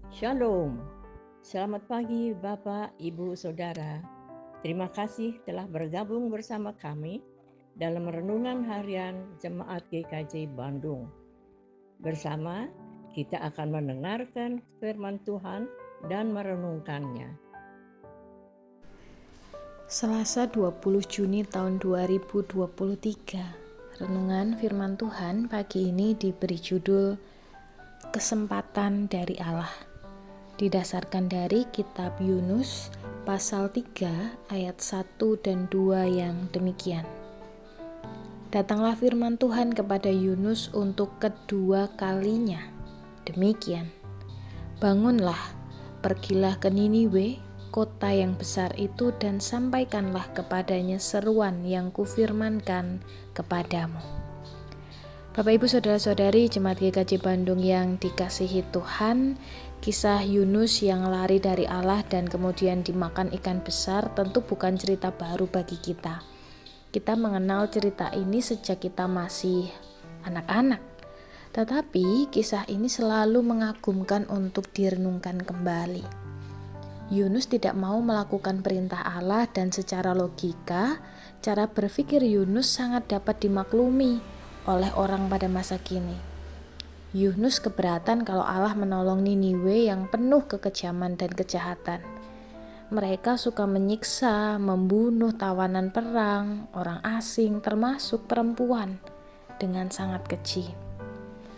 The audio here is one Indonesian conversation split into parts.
Shalom. Selamat pagi Bapak, Ibu, Saudara. Terima kasih telah bergabung bersama kami dalam renungan harian Jemaat GKJ Bandung. Bersama kita akan mendengarkan firman Tuhan dan merenungkannya. Selasa 20 Juni tahun 2023. Renungan firman Tuhan pagi ini diberi judul Kesempatan dari Allah. Didasarkan dari kitab Yunus pasal 3 ayat 1 dan 2 yang demikian. Datanglah firman Tuhan kepada Yunus untuk kedua kalinya. Demikian. Bangunlah, pergilah ke Niniwe, kota yang besar itu, dan sampaikanlah kepadanya seruan yang kufirmankan kepadamu. Bapak Ibu Saudara-saudari Jemaat GKJ Bandung yang dikasihi Tuhan, kisah Yunus yang lari dari Allah dan kemudian dimakan ikan besar tentu bukan cerita baru bagi kita. Kita mengenal cerita ini sejak kita masih anak-anak. Tetapi kisah ini selalu mengagumkan untuk direnungkan kembali. Yunus tidak mau melakukan perintah Allah dan secara logika, cara berpikir Yunus sangat dapat dimaklumi oleh orang pada masa kini. Yunus keberatan kalau Allah menolong Niniwe yang penuh kekejaman dan kejahatan. Mereka suka menyiksa, membunuh tawanan perang, orang asing termasuk perempuan dengan sangat keji.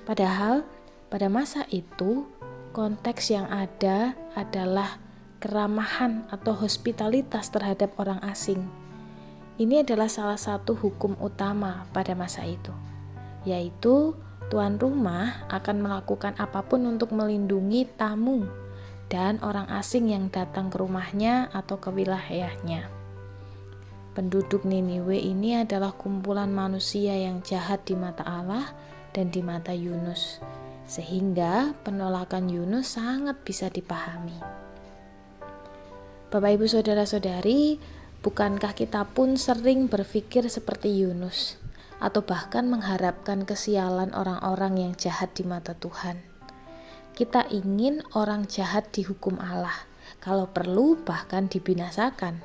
Padahal pada masa itu konteks yang ada adalah keramahan atau hospitalitas terhadap orang asing. Ini adalah salah satu hukum utama pada masa itu, yaitu tuan rumah akan melakukan apapun untuk melindungi tamu dan orang asing yang datang ke rumahnya atau ke wilayahnya. Penduduk Niniwe ini adalah kumpulan manusia yang jahat di mata Allah dan di mata Yunus, sehingga penolakan Yunus sangat bisa dipahami. Bapak Ibu Saudara-saudari, bukankah kita pun sering berpikir seperti Yunus, atau bahkan mengharapkan kesialan orang-orang yang jahat di mata Tuhan? Kita ingin orang jahat dihukum Allah, kalau perlu bahkan dibinasakan.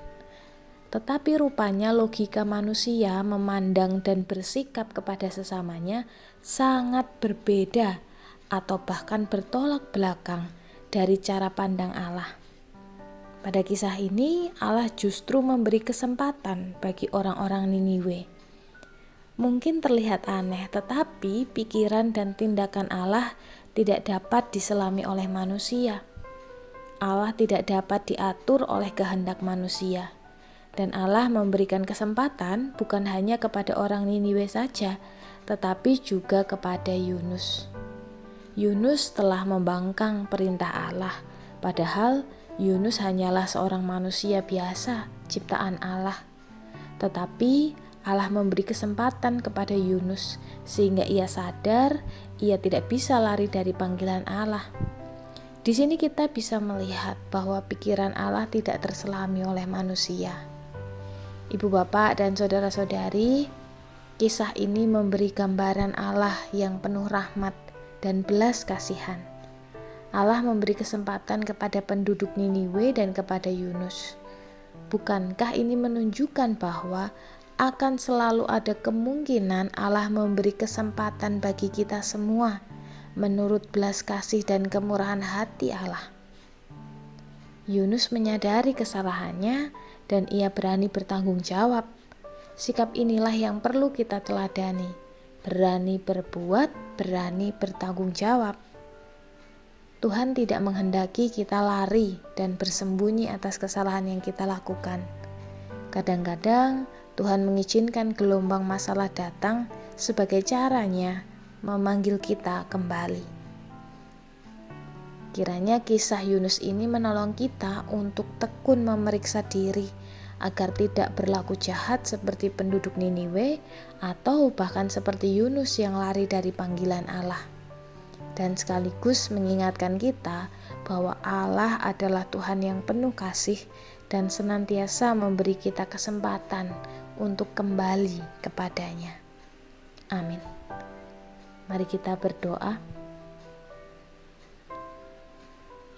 Tetapi rupanya logika manusia memandang dan bersikap kepada sesamanya sangat berbeda atau bahkan bertolak belakang dari cara pandang Allah. Pada kisah ini, Allah justru memberi kesempatan bagi orang-orang Niniwe. Mungkin terlihat aneh, tetapi pikiran dan tindakan Allah tidak dapat diselami oleh manusia. Allah tidak dapat diatur oleh kehendak manusia. Dan Allah memberikan kesempatan bukan hanya kepada orang Niniwe saja, tetapi juga kepada Yunus. Yunus telah membangkang perintah Allah, padahal Yunus hanyalah seorang manusia biasa, ciptaan Allah. Tetapi Allah memberi kesempatan kepada Yunus sehingga ia sadar ia tidak bisa lari dari panggilan Allah. Di sini kita bisa melihat bahwa pikiran Allah tidak terselami oleh manusia. Ibu bapak dan saudara-saudari, kisah ini memberi gambaran Allah yang penuh rahmat dan belas kasihan. Allah memberi kesempatan kepada penduduk Niniwe dan kepada Yunus. Bukankah ini menunjukkan bahwa akan selalu ada kemungkinan Allah memberi kesempatan bagi kita semua menurut belas kasih dan kemurahan hati Allah? Yunus menyadari kesalahannya dan ia berani bertanggung jawab. Sikap inilah yang perlu kita teladani. Berani berbuat, berani bertanggung jawab. Tuhan tidak menghendaki kita lari dan bersembunyi atas kesalahan yang kita lakukan. Kadang-kadang Tuhan mengizinkan gelombang masalah datang sebagai caranya memanggil kita kembali. Kiranya kisah Yunus ini menolong kita untuk tekun memeriksa diri agar tidak berlaku jahat seperti penduduk Niniwe atau bahkan seperti Yunus yang lari dari panggilan Allah. Dan sekaligus mengingatkan kita bahwa Allah adalah Tuhan yang penuh kasih dan senantiasa memberi kita kesempatan untuk kembali kepadanya. Amin. Mari kita berdoa.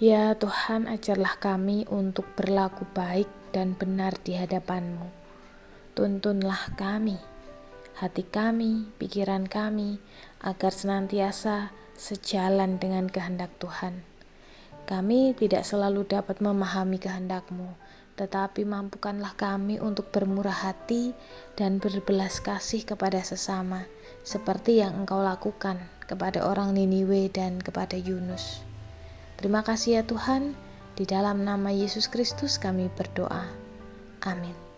Ya Tuhan, ajarlah kami untuk berlaku baik dan benar di hadapan-Mu. Tuntunlah kami, hati kami, pikiran kami, agar senantiasa sejalan dengan kehendak Tuhan. Kami tidak selalu dapat memahami kehendak-Mu, tetapi mampukanlah kami untuk bermurah hati dan berbelas kasih kepada sesama, seperti yang Engkau lakukan kepada orang Niniwe dan kepada Yunus. Terima kasih ya Tuhan, di dalam nama Yesus Kristus kami berdoa. Amin.